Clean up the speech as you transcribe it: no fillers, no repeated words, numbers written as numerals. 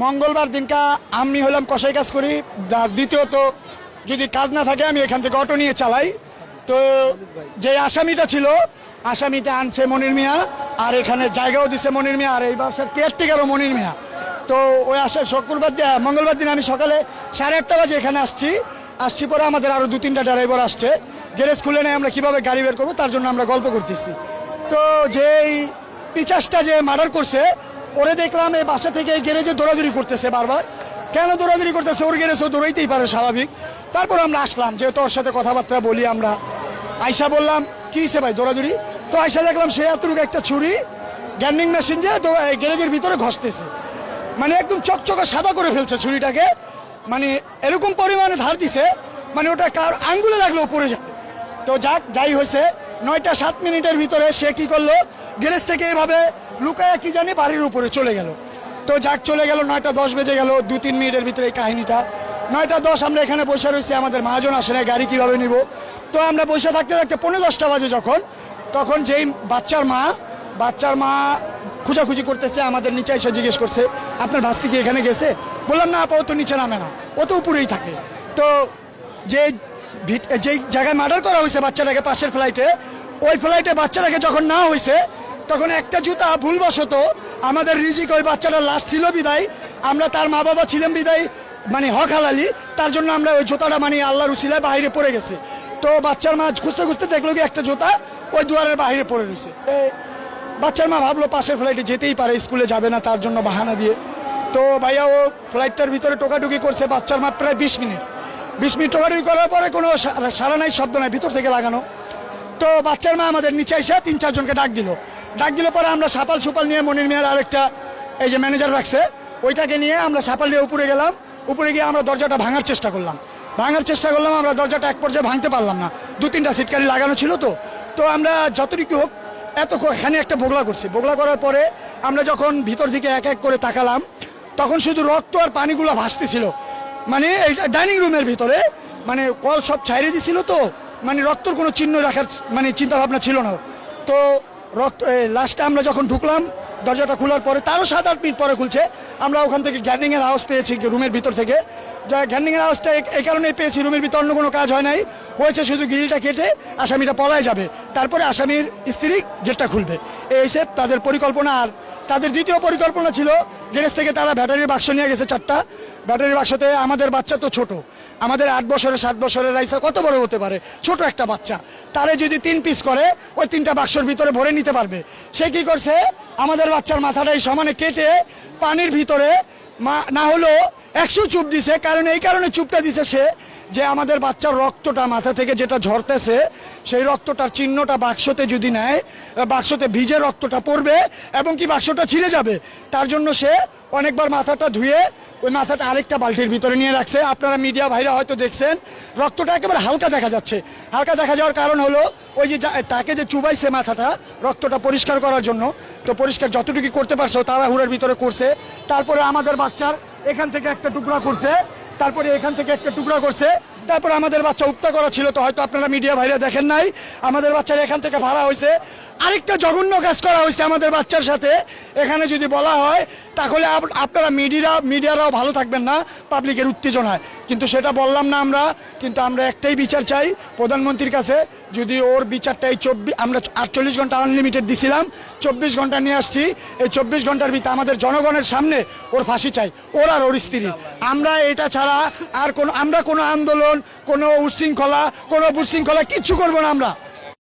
মঙ্গলবার দিনকা আমি হলাম কষাই কাজ করি, দ্বিতীয়ত যদি কাজ না থাকে আমি এখান থেকে অটো নিয়ে চালাই। তো যে আসামিটা ছিল, আসামিটা আনছে মনির মিয়া, আর এখানে জায়গাও দিছে মনির মিয়া, আর এই বাসার কেয়ারটেকারও মনির মিয়া। তো ওই মঙ্গলবার দিন আমি সকালে 8:30 বাজে এখানে আসছি পরে আমাদের আরও 2-3টা ড্রাইভার আসছে, গ্যারেজ খুলে নেই আমরা কীভাবে গাড়ি বের করবো তার জন্য আমরা গল্প করতেছি। তো যেই পিচাসটা যে মার্ডার করছে ওরে দেখলাম এই বাসা থেকে এই গ্যারেজে দৌড়াদৌড়ি করতেছে বারবার। কেন দৌড়াদৌড়ি করতেছে? ওর গ্যারেজও দৌড়াইতেই পারে, স্বাভাবিক। তারপর আমরা আসলাম, যেহেতু ওর সাথে কথাবার্তা বলি আমরা। আয়সা বললাম কী হয়েছে ভাই দৌড়াদৌড়ি? তো আয়সা দেখলাম সে এতটুকু একটা ছুরি গ্যান্ডিং মেশিন দিয়ে তো গ্যারেজের ভিতরে ঘষতেছে, মানে একদম চকচকে সাদা করে ফেলছে ছুরিটাকে, মানে এরকম পরিমাণে ধার দিছে মানে ওটা কার আঙ্গুলে লাগলেও পড়ে যাবে। তো যাই হয়েছে 9টা 7 মিনিটের ভিতরে সে কি করলো, গ্যারেজ থেকে এভাবে লুকায়া কি জানি বাড়ির উপরে চলে গেল। তো চলে গেল, 9টা 10 বেজে গেল, 2-3 মিনিটের ভিতরে এই কাহিনীটা। 9টা 10 আমরা এখানে বসে রয়েছি, আমাদের মহাজন আসে না, গাড়ি কীভাবে নিব। তো আমরা বসে থাকতে থাকতে 9:45 বাজে তখন যেই বাচ্চার মা খুঁজাখুঁজি করতেছে, আমাদের নিচে এসে জিজ্ঞেস করছে আপনার ভাস্তি কি এখানে গেছে? বললাম না আপা, ও তো নিচে নামে না, ও তো উপরেই থাকে। তো যেই জায়গায় মার্ডার করা হয়েছে বাচ্চাটাকে পাশের ফ্লাইটে, ওই ফ্লাইটে বাচ্চাটাকে যখন না হয়েছে তখন একটা জুতা ভুলবশত আমাদের রিজিক ওই বাচ্চাটার লাশ ছিল বিদায়, আমরা তার মা বাবা ছিলাম বিদায়, মানে হক হালালি, তার জন্য আমরা ওই জুতাটা মানে আল্লাহর উসিলায় বাইরে পড়ে গেছে। তো বাচ্চার মা খুঁজতে খুঁজতে দেখলো কি একটা জুতা ওই দুয়ারের বাইরে পড়ে রয়েছে। বাচ্চার মা ভাবলো পাশের ফ্লাইটে যেতেই পারে, স্কুলে যাবে না, তার জন্য বাহানা দিয়ে। তো ভাইয়া ও ফ্লাইটটার ভিতরে টোকাটুকি করছে বাচ্চার মা প্রায় 20 মিনিট টোকাটুকি করার পরে কোনো সারা নাই, শব্দ নাই, ভিতর থেকে লাগানো। তো বাচ্চার মা আমাদের নিচে এসে 3-4 জনকে ডাক দিল পরে আমরা সাপাল নিয়ে মনির মিয়ার আরেকটা এই যে ম্যানেজার রাখছে ওইটাকে নিয়ে আমরা সাপাল দিয়ে উপরে গেলাম। উপরে গিয়ে আমরা দরজাটা ভাঙার চেষ্টা করলাম, আমরা দরজাটা এক পর্যায়ে ভাঙতে পারলাম না, 2-3টা সিটকারি লাগানো ছিল। তো আমরা যতটুকু হোক এখানে একটা বগলা করার পরে আমরা যখন ভিতর দিকে এক এক করে তাকালাম তখন শুধু রক্ত আর পানিগুলো ভাসতেছিল, মানে এই ডাইনিং রুমের ভিতরে, মানে কল সব ছাইড়ে দিছিল। তো মানে রক্তর কোনো চিহ্ন রাখার মানে চিন্তা ভাবনা ছিল না। তো লাস্টে আমরা যখন ঢুকলাম দরজাটা খোলার পরে তারও 7-8 মিনিট পরে খুলছে, আমরা ওখান থেকে গ্যান্ডিংয়ের আওয়াজ পেয়েছি রুমের ভিতর থেকে। যা গ্যান্ডিংয়ের আওয়াজটা এই কারণেই পেয়েছি, রুমের ভিতর অন্য কোনো কাজ হয় নাই, হয়েছে শুধু গ্রিলটা কেটে আসামিটা পলায় যাবে, তারপরে আসামির স্ত্রী গেটটা খুলবে, এই হিসেবে তাদের পরিকল্পনা। আর তাদের দ্বিতীয় পরিকল্পনা ছিল গ্যারেজ থেকে তারা ব্যাটারির বাক্স নিয়ে গেছে 4টা। ব্যাটারির বাক্সতে আমাদের বাচ্চা তো ছোট, আমাদের 8 বছরের 7 বছরের রাইসা কত বড় হতে পারে, ছোট একটা বাচ্চা, তারে যদি 3 পিস করে ওই 3টা বাক্সর ভিতরে ভরে নিতে পারবে। সে কি করছে, আমাদের বাচ্চার মাথাটাই সমানে কেটে পানির ভিতরে না হলো 100 চুপ দিছে। কারণ এই কারণে চুপটা দিছে সে, যে আমাদের বাচ্চার রক্তটা মাথা থেকে যেটা ঝরতেছে সেই রক্তটার চিহ্নটা বাক্সতে যদি নেয়, বাক্সতে ভিজে রক্তটা পড়বে এবং কি বাক্সটা ছিঁড়ে যাবে, তার জন্য সে অনেকবার মাথাটা ধুয়ে ওই মাথাটা আরেকটা বালতির ভিতরে নিয়ে রাখছে। আপনারা মিডিয়া ভাইরা হয়তো দেখছেন রক্তটা একেবারে হালকা দেখা যাচ্ছে। হালকা দেখা যাওয়ার কারণ হলো ওই যে তাকে যে চুবাইছে মাথাটা রক্তটা পরিষ্কার করার জন্য, তো পরিষ্কার যতটুকু করতে পারছে তাড়াহুড়োর ভিতরে করছে। তারপরে আমাদের বাচ্চার এখান থেকে একটা টুকরা করছে, তারপরে এখান থেকে একটা টুকরা করছে, তারপরে আমাদের বাচ্চা উত্তা করা ছিল, তো হয়তো আপনারা মিডিয়া ভাইরা দেখেন নাই, আমাদের বাচ্চার এখান থেকে ভাড়া হয়েছে। আরেকটা জঘন্য কাজ করা হয়েছে আমাদের বাচ্চার সাথে, এখানে যদি বলা হয় তাহলে আপনারা মিডিয়ারাও ভালো থাকবেন না পাবলিকের উত্তেজনায়, কিন্তু সেটা বললাম না আমরা। কিন্তু আমরা একটাই বিচার চাই প্রধানমন্ত্রীর কাছে, যদি ওর বিচারটা এই আমরা 48 ঘন্টা আনলিমিটেড দিছিলাম, 24 ঘন্টা নিয়ে আসছি, এই 24 ঘন্টার ভিতরে আমাদের জনগণের সামনে ওর ফাঁসি চাই, ওর আর ওর স্ত্রী। আমরা এটা ছাড়া আর আমরা কোনো আন্দোলন, কোনো উচ্ছৃঙ্খলা, কোনো বিশৃঙ্খলা কিচ্ছু করবো না আমরা।